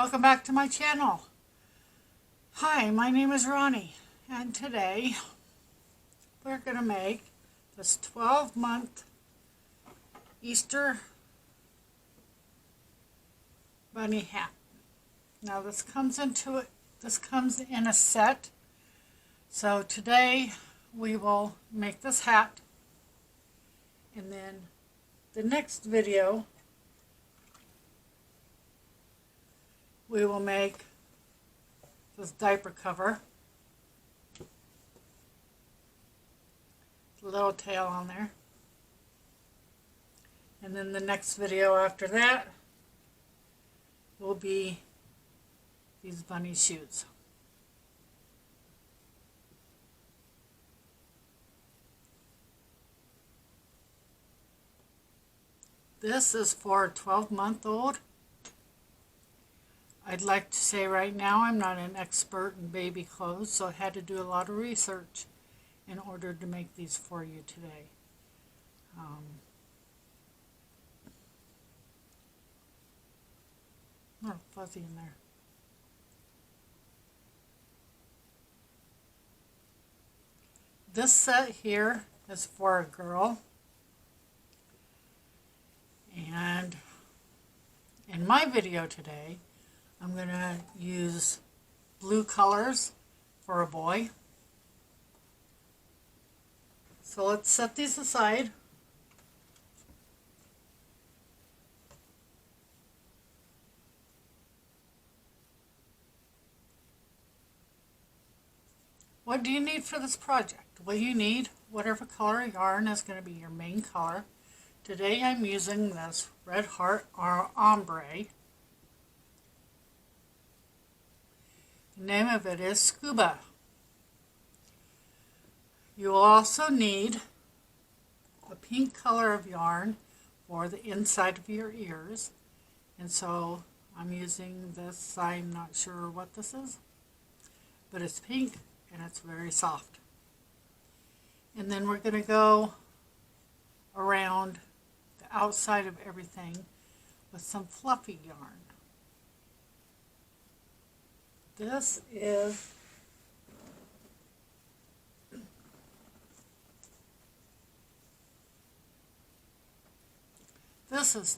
Welcome back to my channel. Hi, my name is Ronnie, and today we're going to make this 12-month Easter bunny hat. Now this comes in a set. So today we will make this hat, and then the next video we will make this diaper cover. A little tail on there. And then the next video after that will be these bunny shoes. This is for a 12-month-old. I'd like to say right now I'm not an expert in baby clothes, so I had to do a lot of research in order to make these for you today. A little fuzzy in there. This set here is for a girl, and in my video today I'm going to use blue colors for a boy. So let's set these aside. What do you need for this project? Well, you need whatever color yarn is going to be your main color. Today I'm using this Red Heart or Ombre. The name of it is Scuba. You will also need a pink color of yarn for the inside of your ears. And so I'm using this, I'm not sure what this is, but it's pink and it's very soft. And then we're going to go around the outside of everything with some fluffy yarn. This is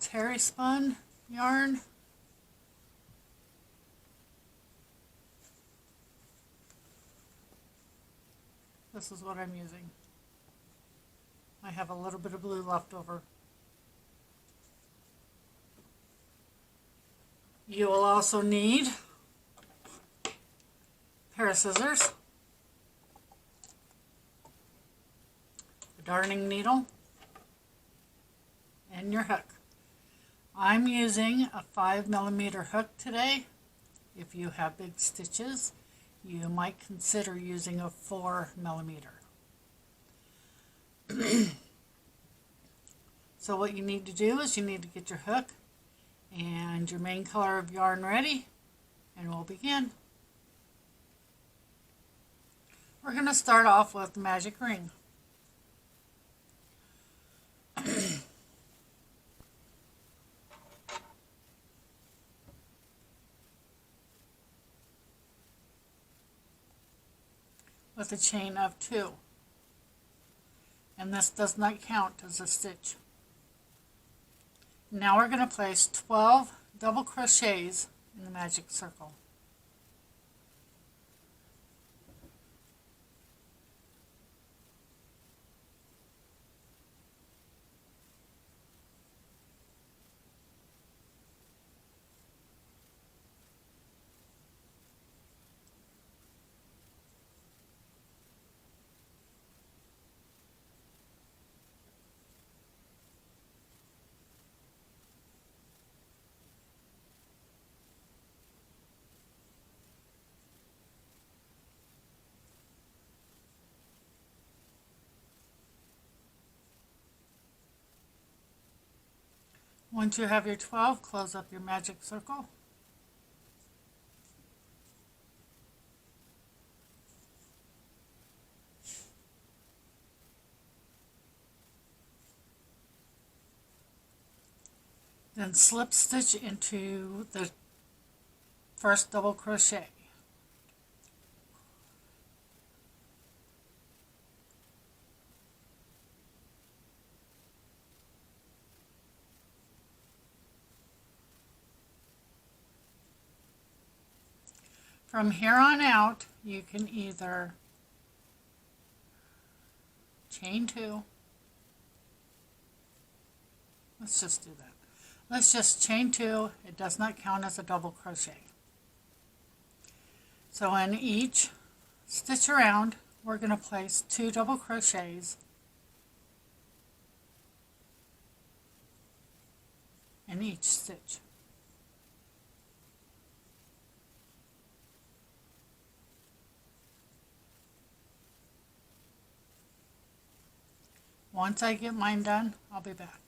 terry spun yarn. This is what I'm using. I have a little bit of blue left over. You will also need a pair of scissors, a darning needle, and your hook. I'm using a 5mm hook today. If you have big stitches, you might consider using a 4mm. So what you need to do is you need to get your hook and your main color of yarn ready, and we'll begin. We're going to start off with the magic ring. With a chain of 2, and this does not count as a stitch. Now we're going to place 12 double crochets in the magic circle. Once you have your 12, close up your magic circle. Then slip stitch into the first double crochet. From here on out, you can either chain 2. Let's just do that. Let's just chain 2. It does not count as a double crochet. So in each stitch around, we're going to place 2 double crochets in each stitch. Once I get mine done, I'll be back.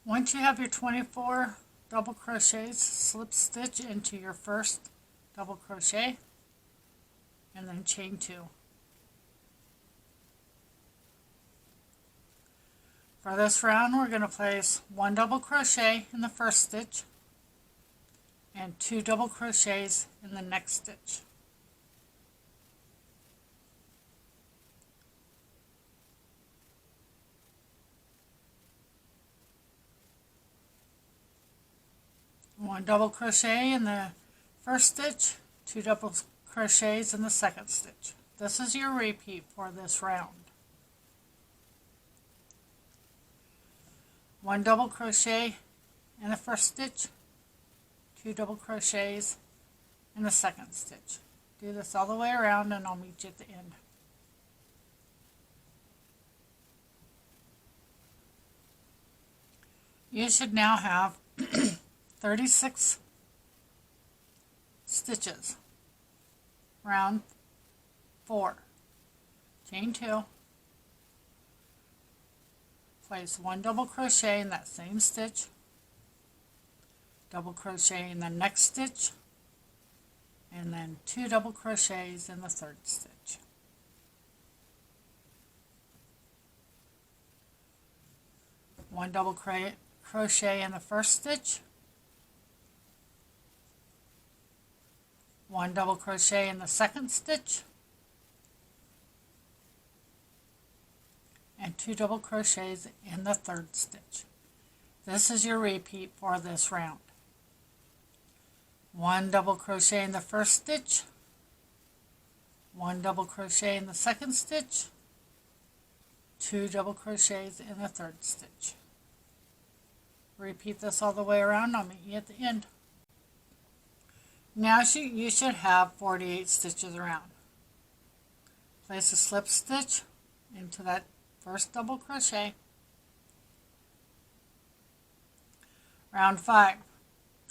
Once you have your 24 double crochets, slip stitch into your first double crochet and then chain 2. For this round, we're going to place 1 double crochet in the first stitch and 2 double crochets in the next stitch. One double crochet in the first stitch, 2 double crochets in the second stitch. This is your repeat for this round. 1 double crochet in the first stitch, 2 double crochets in the second stitch. Do this all the way around and I'll meet you at the end. You should now have 36 stitches. Round 4. Chain 2. Place 1 double crochet in that same stitch, double crochet in the next stitch, and then 2 double crochets in the third stitch. One double crochet in the first stitch, 1 double crochet in the second stitch, and 2 double crochets in the third stitch. This is your repeat for this round. 1 double crochet in the first stitch, 1 double crochet in the second stitch, 2 double crochets in the third stitch. Repeat this all the way around. I'll meet you at the end. Now you should have 48 stitches around. Place a slip stitch into that first double crochet. Round 5,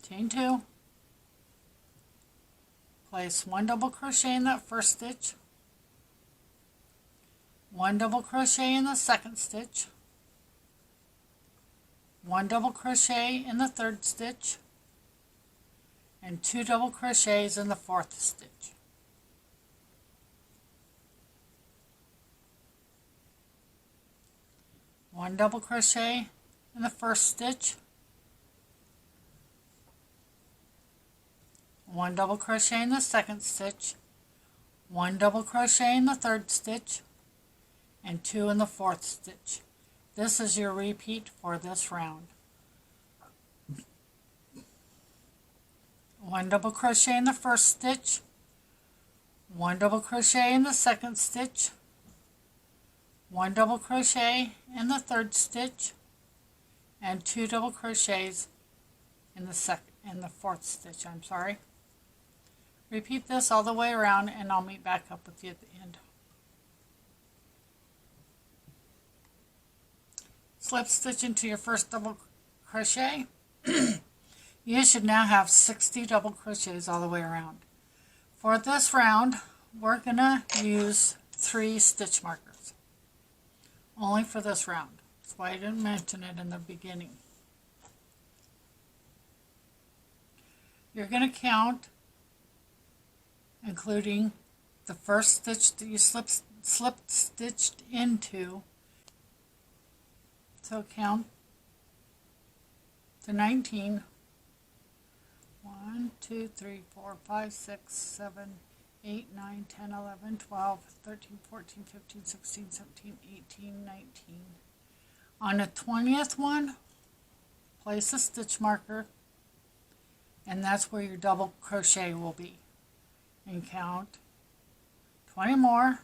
chain 2. Place 1 double crochet in that first stitch, 1 double crochet in the second stitch, 1 double crochet in the third stitch, and 2 double crochets in the fourth stitch. One double crochet in the first stitch, 1 double crochet in the second stitch, 1 double crochet in the third stitch, and 2 in the fourth stitch. This is your repeat for this round. 1 double crochet in the first stitch, 1 double crochet in the second stitch, 1 double crochet in the third stitch, and 2 double crochets in the fourth stitch. Repeat this all the way around and I'll meet back up with you at the end. Slip stitch into your first double crochet. You should now have 60 double crochets all the way around. For this round, we're going to use 3 stitch markers. Only for this round. That's why I didn't mention it in the beginning. You're going to count, including the first stitch that you slip stitched into. So count to 19. 1, 2, 3, 4, 5, 6, 7, 8, 9, 10, 11, 12, 13, 14, 15, 16, 17, 18, 19. On the 20th one, place a stitch marker, and that's where your double crochet will be. And count 20 more.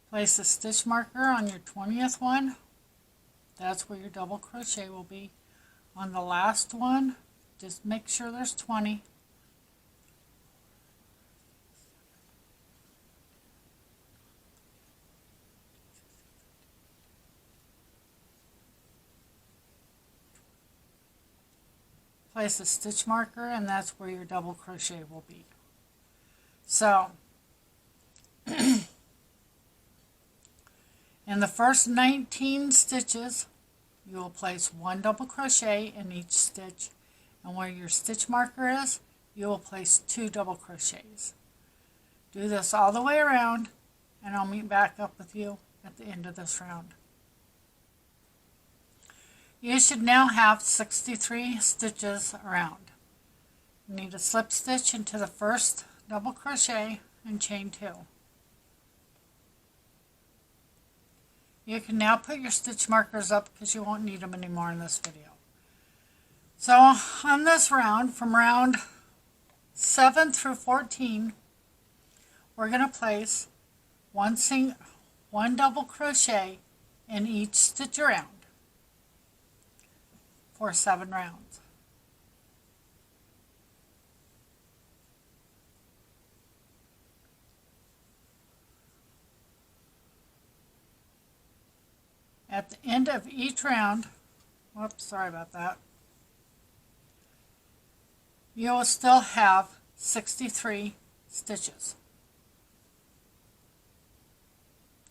Place a stitch marker on your 20th one. That's where your double crochet will be. On the last one, just make sure there's 20. Place a stitch marker, and that's where your double crochet will be. So in the first 19 stitches, you will place 1 double crochet in each stitch, and where your stitch marker is, you will place 2 double crochets. Do this all the way around, and I'll meet back up with you at the end of this round. You should now have 63 stitches around. You need a slip stitch into the first double crochet and chain 2. You can now put your stitch markers up because you won't need them anymore in this video. So on this round, from round 7 through 14, we're going to place one double crochet in each stitch around for 7 rounds. At the end of each round, whoops, sorry about that, you will still have 63 stitches.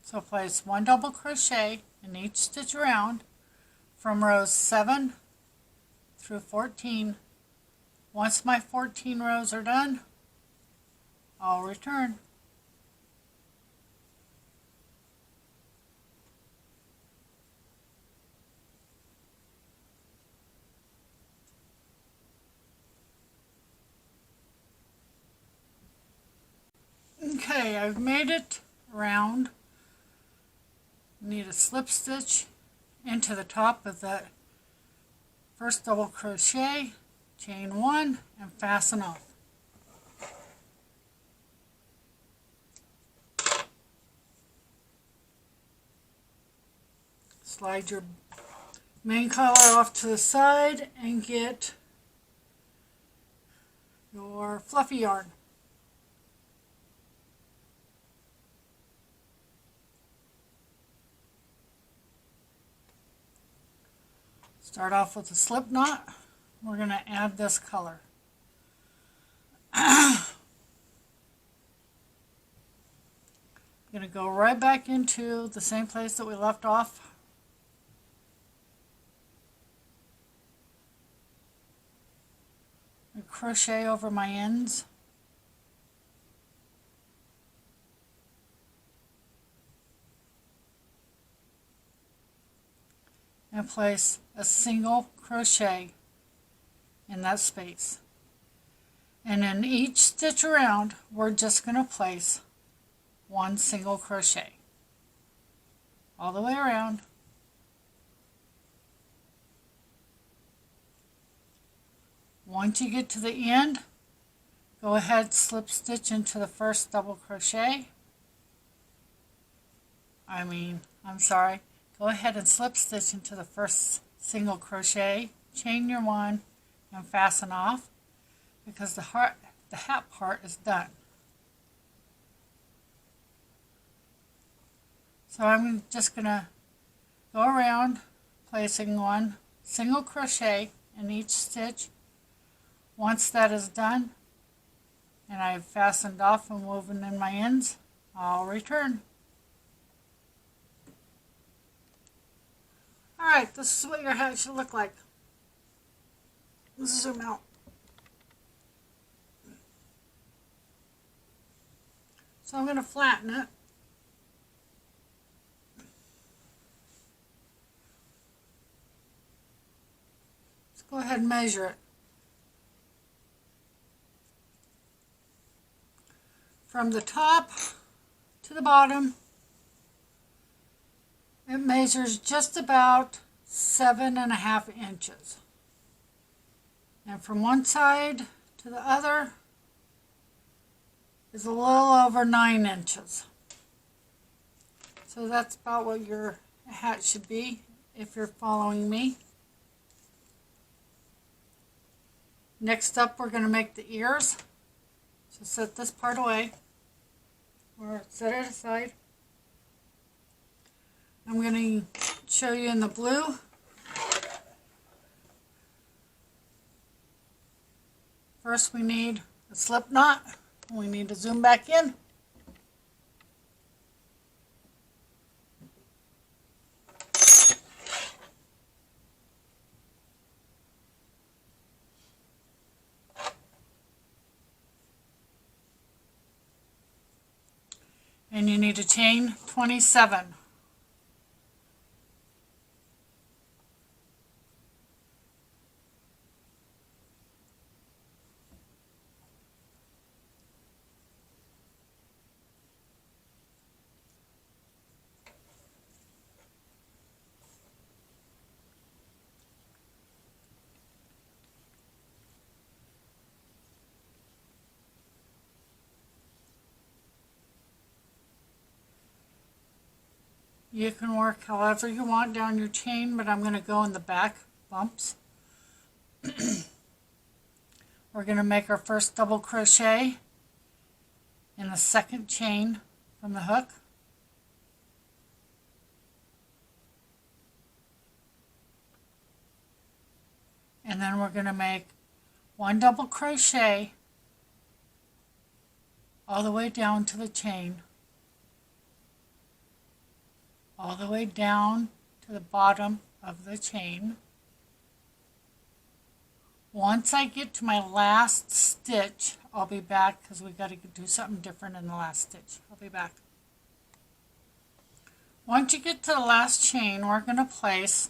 So place 1 double crochet in each stitch around from rows 7 through 14. Once my 14 rows are done, I'll return. Okay, I've made it around. Need a slip stitch into the top of the first double crochet, chain 1, and fasten off. Slide your main collar off to the side and get your fluffy yarn. Start off with a slip knot. We're going to add this color. I'm going to go right back into the same place that we left off. And crochet over my ends. And place a single crochet in that space. And in each stitch around, we're just going to place 1 single crochet all the way around. Once you get to the end, go ahead, slip stitch into the first double crochet. Go ahead and slip stitch into the first single crochet, chain your 1, and fasten off because the hat part is done. So I'm just going to go around placing 1 single crochet in each stitch. Once that is done and I've fastened off and woven in my ends, I'll return. Alright, this is what your hat should look like. Let's zoom out. So I'm going to flatten it. Let's go ahead and measure it. From the top to the bottom, it measures just about 7.5 inches. And from one side to the other is a little over 9 inches. So that's about what your hat should be if you're following me. Next up, we're going to make the ears. So set this part away, or set it aside. I'm going to show you in the blue. First we need a slip knot. We need to zoom back in. And you need to chain 27. You can work however you want down your chain, but I'm going to go in the back bumps. We're going to make our first double crochet in the second chain from the hook. And then we're going to make one double crochet all the way down to the chain, all the way down to the bottom of the chain. Once I get to my last stitch, I'll be back because we got to do something different in the last stitch. I'll be back. Once you get to the last chain, we're going to place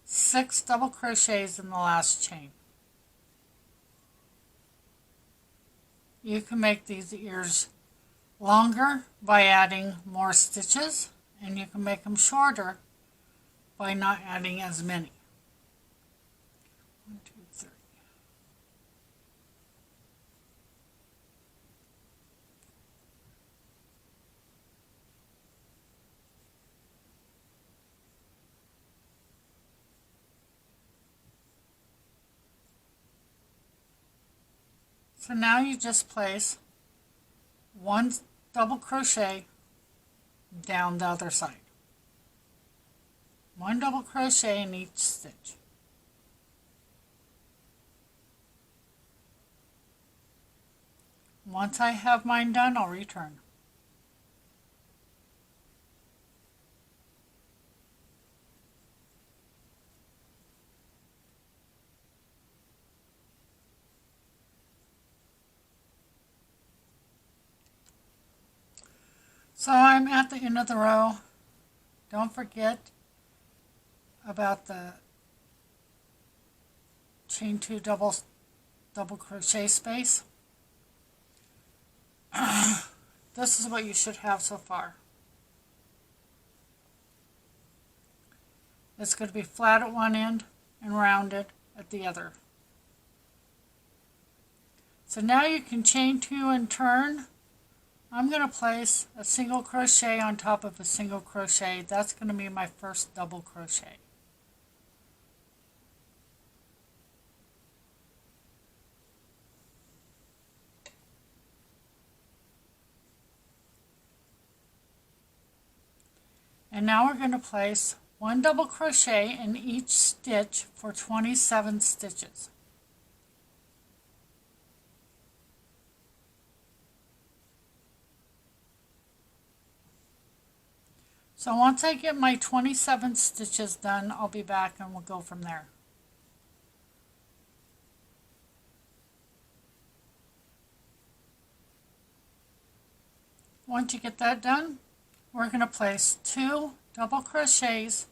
6 double crochets in the last chain. You can make these ears longer by adding more stitches, and you can make them shorter by not adding as many. 1, 2, 3. So now you just place 1 double crochet down the other side. 1 double crochet in each stitch. Once I have mine done, I'll return. So I'm at the end of the row. Don't forget about the chain 2 double crochet space. This is what you should have so far. It's going to be flat at one end and rounded at the other. So now you can chain 2 and turn. I'm going to place a single crochet on top of a single crochet. That's going to be my first double crochet. And now we're going to place 1 double crochet in each stitch for 27 stitches. So once I get my 27 stitches done, I'll be back and we'll go from there. Once you get that done, we're going to place 2 double crochets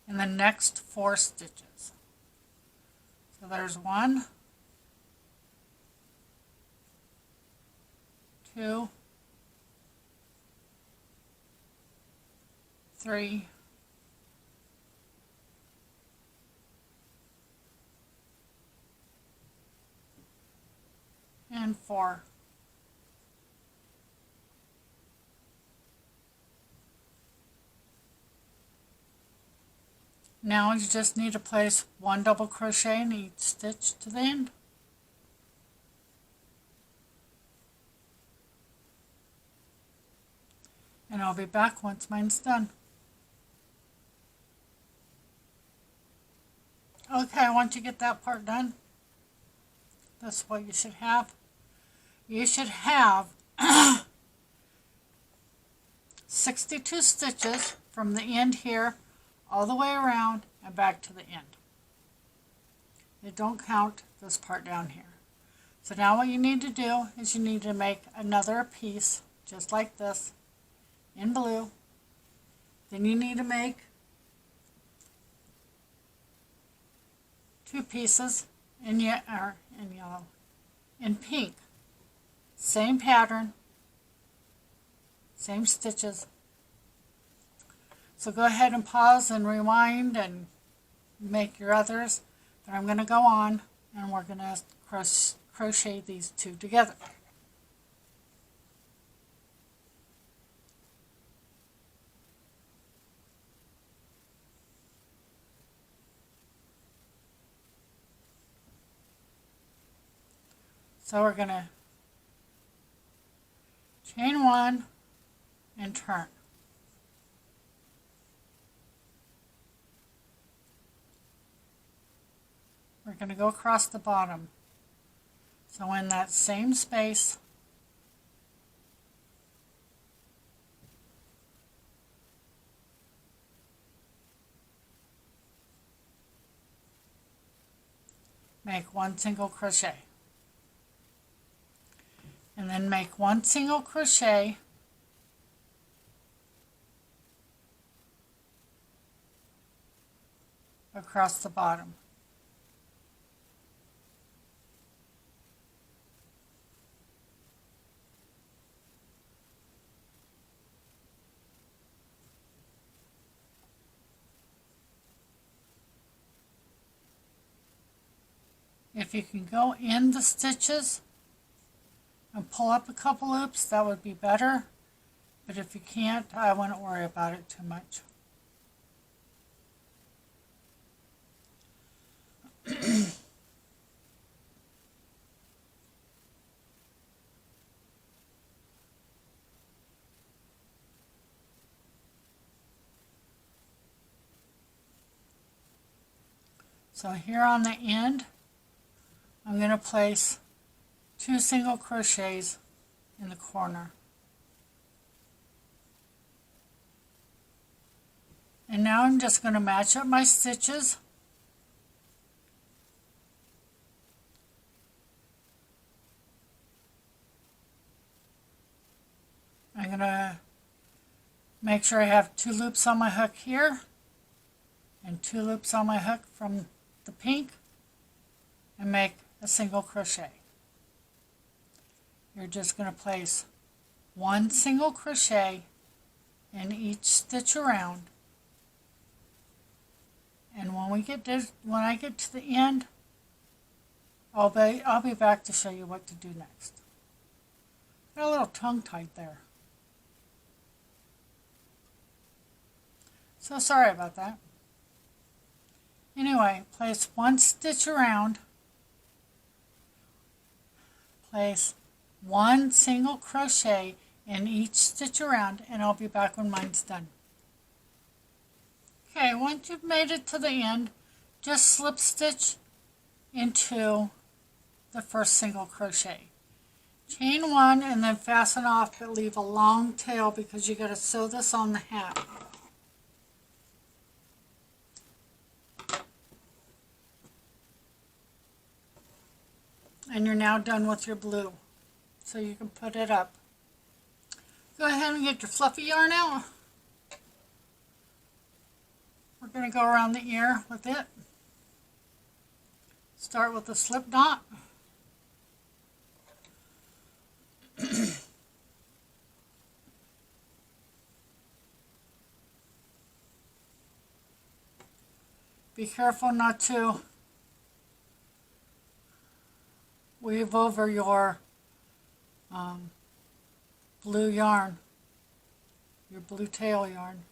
in the next 4 stitches. So there's 1, 2, 3, 4. Now you just need to place 1 double crochet in each stitch to the end. And I'll be back once mine's done. Okay, once you get that part done, that's what you should have. You should have 62 stitches from the end here all the way around and back to the end. They don't count this part down here. So now what you need to do is you need to make another piece just like this in blue. Then you need to make 2 pieces in yellow, in pink. Same pattern, same stitches. So go ahead and pause and rewind and make your others. Then I'm going to go on and we're going to crochet these 2 together. So we're going to chain 1 and turn. We're going to go across the bottom. So in that same space, make 1 single crochet. And then make 1 single crochet across the bottom. If you can go in the stitches and pull up a couple loops, that would be better. But if you can't, I wouldn't worry about it too much. So here on the end, I'm going to place 2 single crochets in the corner. And now I'm just going to match up my stitches. I'm going to make sure I have 2 loops on my hook here and 2 loops on my hook from the pink and make a single crochet. You're just going to place 1 single crochet in each stitch around, and when I get to the end, I'll be back to show you what to do next. Got a little tongue-tied there, so sorry about that. Anyway, place 1 stitch around, place 1 single crochet in each stitch around, and I'll be back when mine's done. Okay, once you've made it to the end, just slip stitch into the first single crochet. Chain 1 and then fasten off, but leave a long tail because you got to sew this on the hat. And you're now done with your blue. So you can put it up. Go ahead and get your fluffy yarn out. We're going to go around the ear with it. Start with a slip knot. Be careful not to weave over your blue yarn, your blue tail yarn.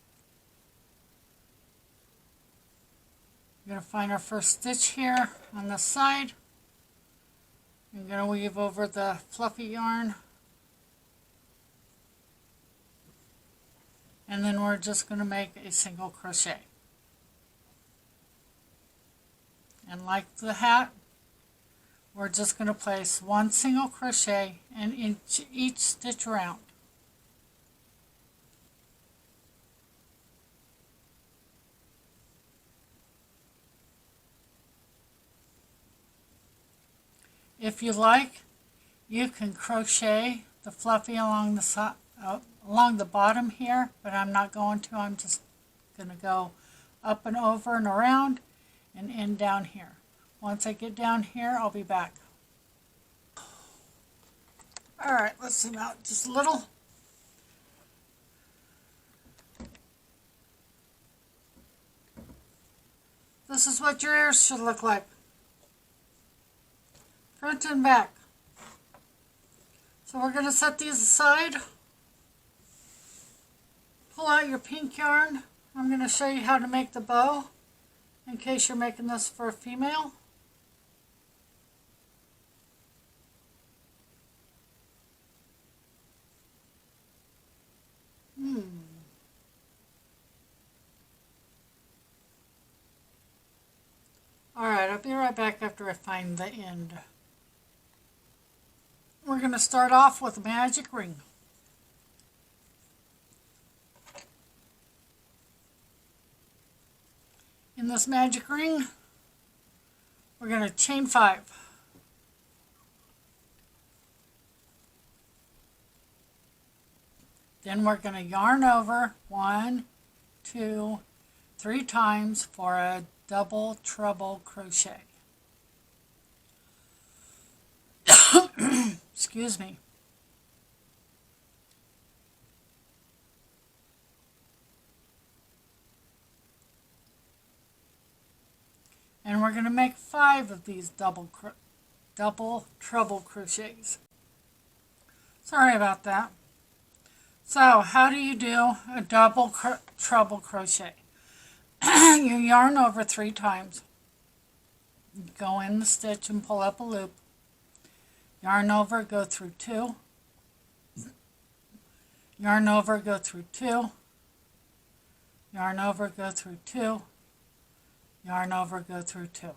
We're going to find our first stitch here on the side. You're going to weave over the fluffy yarn. And then we're just going to make a single crochet. And like the hat, we're just going to place one single crochet in each stitch around. If you like, you can crochet the fluffy along the along the bottom here, but I'm not going to. I'm just going to go up and over and around and in down here. Once I get down here, I'll be back. All right, let's zoom out just a little. This is what your ears should look like. Front and back. So we're going to set these aside. Pull out your pink yarn. I'm going to show you how to make the bow in case you're making this for a female. Alright, I'll be right back after I find the end. We're going to start off with a magic ring. In this magic ring, we're going to chain 5. Then we're going to yarn over 1, 2, 3 times for a double treble crochet. Excuse me. And we're going to make 5 of these double treble crochets. Sorry about that. So, how do you do a double treble crochet? You yarn over 3 times. Go in the stitch and pull up a loop. Yarn over, go through 2. Yarn over, go through 2. Yarn over, go through 2. Yarn over, go through 2.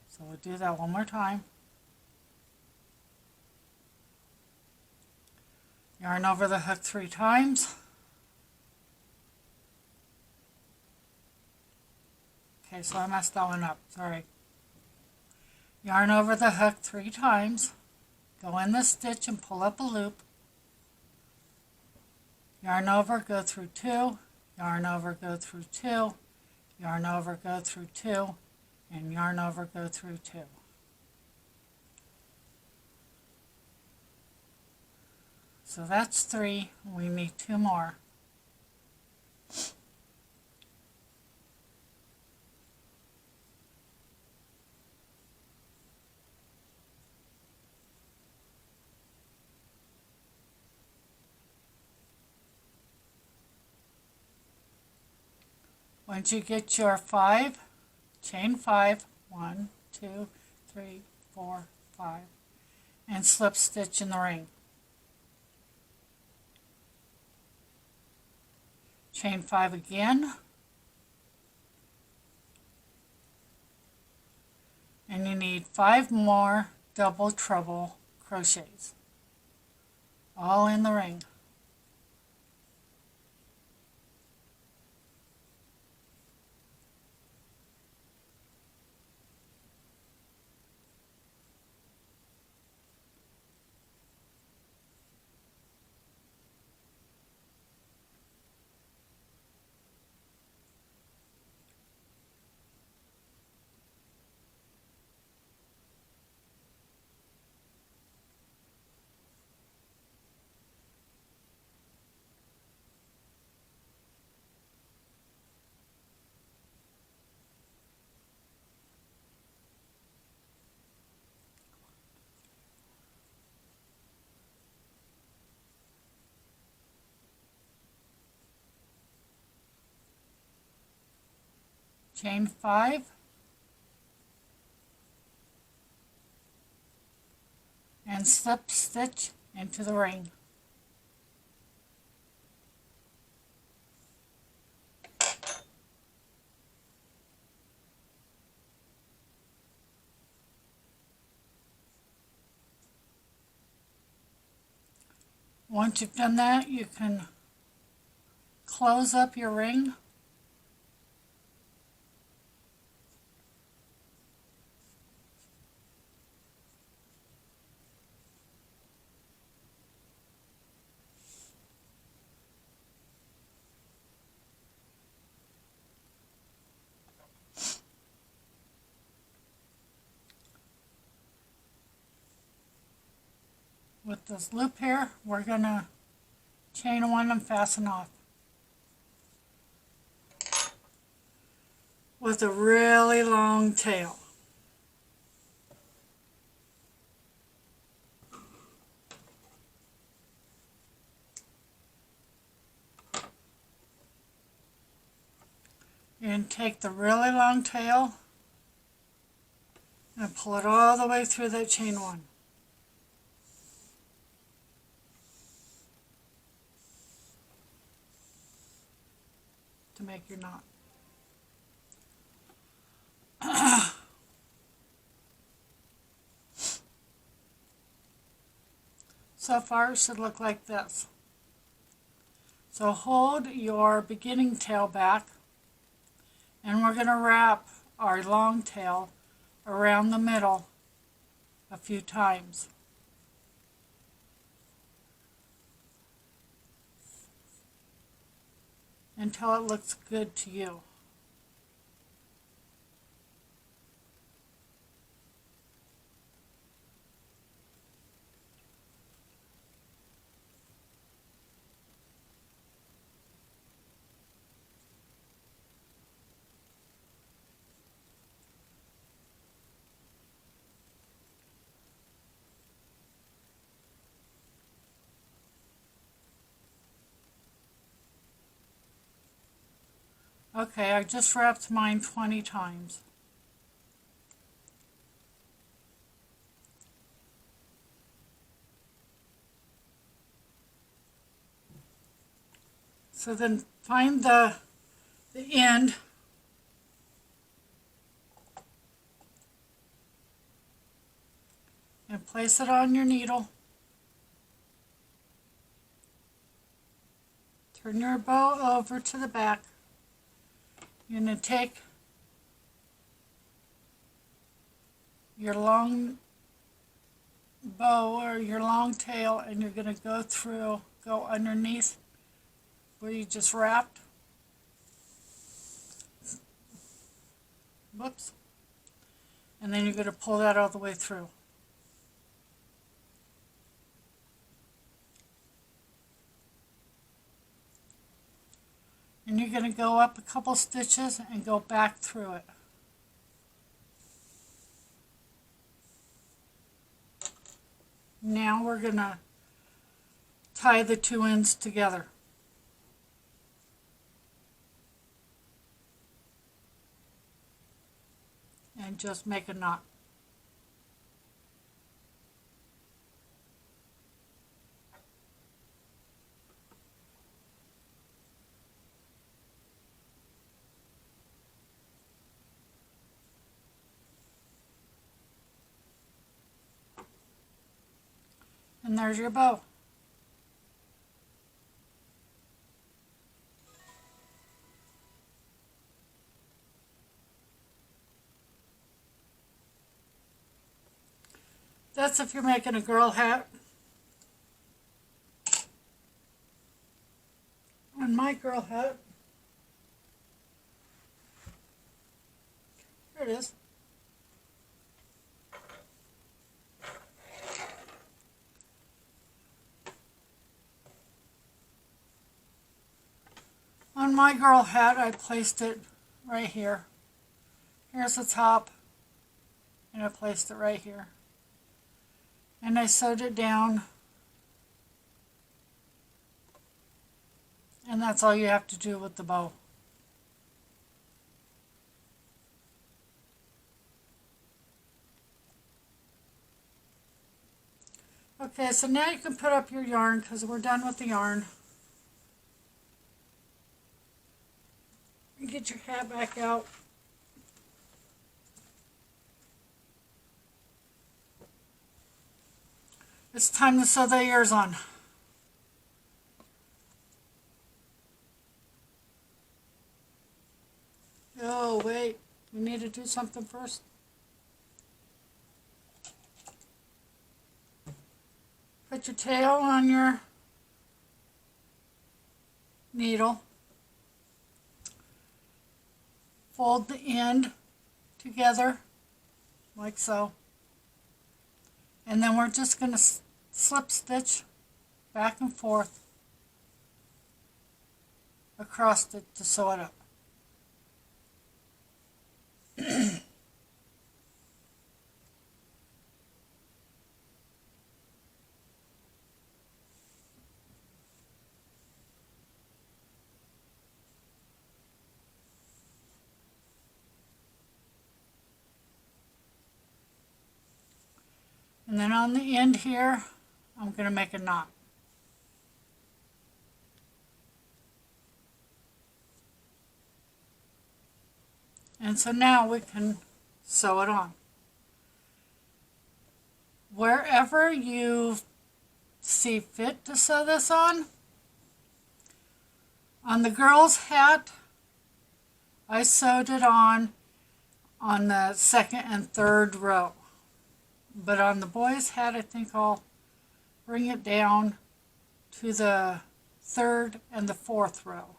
So we'll do that one more time. Yarn over the hook 3 times. Okay, so I messed that one up, sorry. Yarn over the hook 3 times. Go in the stitch and pull up a loop. Yarn over, go through 2. Yarn over, go through 2. Yarn over, go through 2. And yarn over, go through 2. So that's 3. We need 2 more. Once you get your 5, chain 5, 1, 2, 3, 4, 5, and slip stitch in the ring. Chain 5 again, and you need 5 more double treble crochets, all in the ring. chain 5, and slip stitch into the ring. Once you've done that, you can close up your ring with this loop here. We're going to chain 1 and fasten off with a really long tail. And take the really long tail and pull it all the way through that chain 1. To make your knot. So far it should look like this. So hold your beginning tail back, and we're going to wrap our long tail around the middle a few times. Until it looks good to you. Okay, I just wrapped mine 20 times. So then find the end and place it on your needle. Turn your bow over to the back. You're going to take your long bow or your long tail, and you're going to go underneath where you just wrapped. Whoops. And then you're going to pull that all the way through. And you're going to go up a couple stitches and go back through it. Now we're going to tie the two ends together. And just make a knot. And there's your bow. That's if you're making a girl hat. On my girl hat, here it is. On my girl hat, I placed it right here. Here's the top, and I placed it right here. And I sewed it down, and that's all you have to do with the bow. Okay, so now you can put up your yarn because we're done with the yarn. You get your hat back out. It's time to sew the ears on. Oh, wait. We need to do something first. Put your tail on your needle. Fold the end together like so. And then we're just going to slip stitch back and forth across it to sew it up. And then on the end here, I'm going to make a knot. And so now we can sew it on. Wherever you see fit to sew this on the girl's hat, I sewed it on the second and third row. But on the boy's hat, I think I'll bring it down to the third and the fourth row.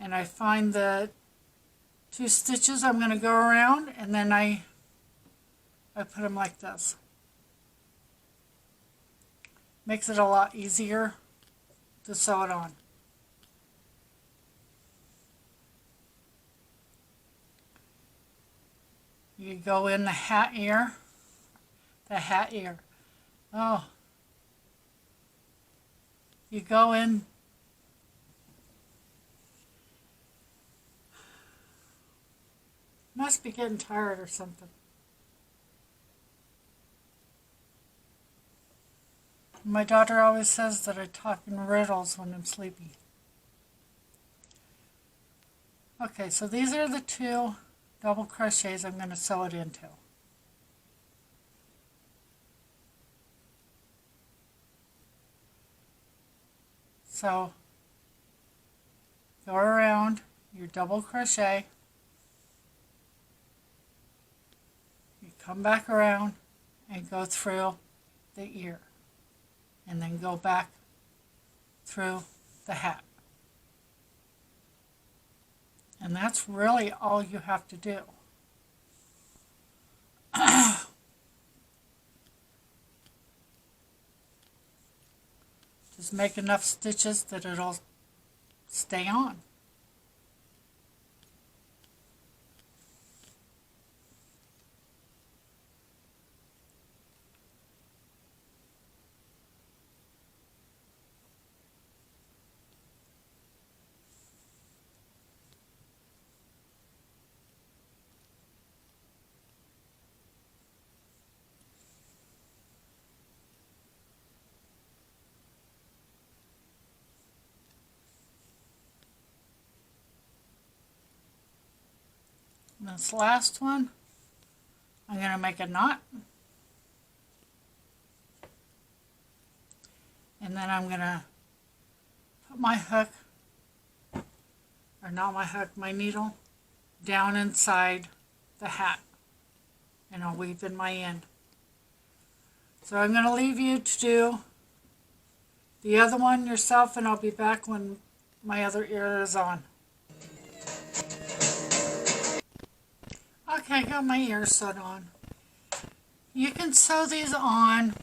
And I find the 2 stitches I'm going to go around, and then I put them like this. Makes it a lot easier to sew it on. You go in the hat ear. Oh. You go in. Must be getting tired or something. My daughter always says that I talk in riddles when I'm sleepy. Okay, so these are the 2 double crochets I'm going to sew it into. So go around your double crochet, you come back around and go through the ear, and then go back through the hat. And that's really all you have to do. Just make enough stitches that it'll stay on. This last one, I'm going to make a knot, and then I'm going to put my hook, or not my hook, my needle, down inside the hat, and I'll weave in my end. So I'm going to leave you to do the other one yourself, and I'll be back when my other ear is on. Okay, I got my ears sewed on. You can sew these on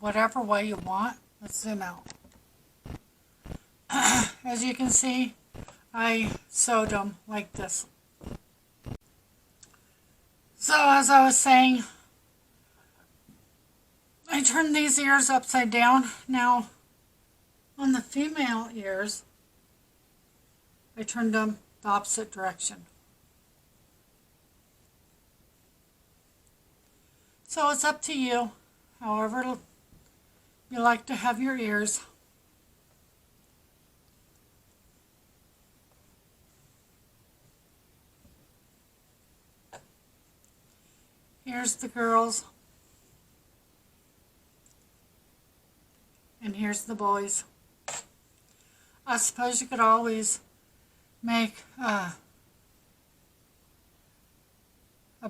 whatever way you want. Let's zoom out. As you can see, I sewed them like this. So as I was saying, I turned these ears upside down. Now, on the female ears, I turned them the opposite direction. So it's up to you, however you like to have your ears. Here's the girls. And here's the boys. I suppose you could always make a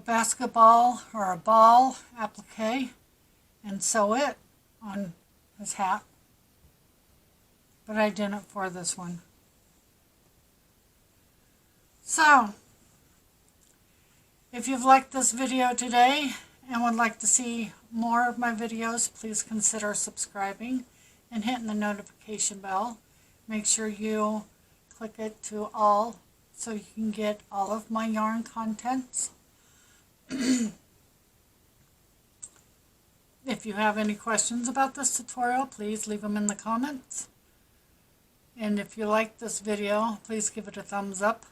basketball or a ball applique and sew it on his hat. But I didn't for this one. So, if you've liked this video today and would like to see more of my videos, please consider subscribing and hitting the notification bell. Make sure you click it to all so you can get all of my yarn contents. If you have any questions about this tutorial, please leave them in the comments. And if you like this video, please give it a thumbs up.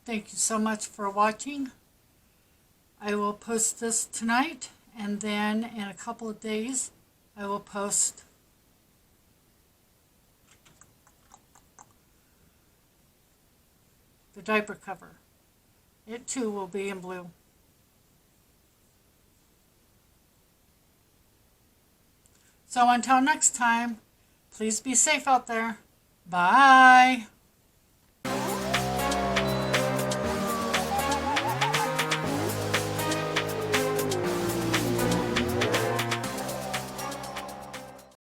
Thank you so much for watching. I will post this tonight, and then in a couple of days I will post the diaper cover. It too will be in blue. So until next time, please be safe out there. Bye.